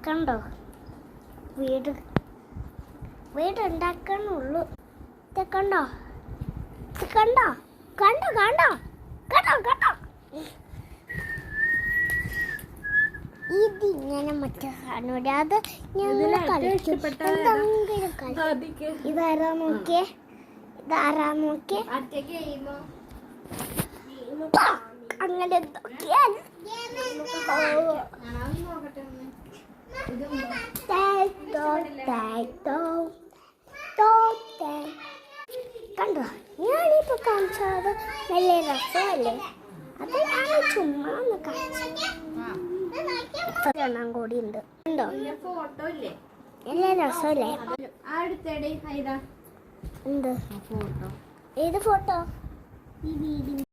കണ്ടോ വീട് വീടുണ്ടാക്കണുള്ളൂ. കണ്ടോ കണ്ടോ കണ്ടോ കണ്ടോ കണ്ടോ കണ്ടോ ഇതിങ്ങനെ മറ്റേ കാണൂല. അത് ഞങ്ങൾ കളിക്കും. ഇതാരാ നോക്കിയേ, ഇതാരാ നോക്കിയേ. അങ്ങനെ നോക്കിയാൽ കണ്ടോ ഞാനിപ്പോ കാണിച്ചത് വലിയ രസമല്ലേ. അത് ഞാൻ ചുമ്മാ ഒന്ന് കാണിച്ചു കൂടി ഉണ്ട്. ഉണ്ടോ നല്ല രസമല്ലേ. എന്ത് ഏത് ഫോട്ടോ?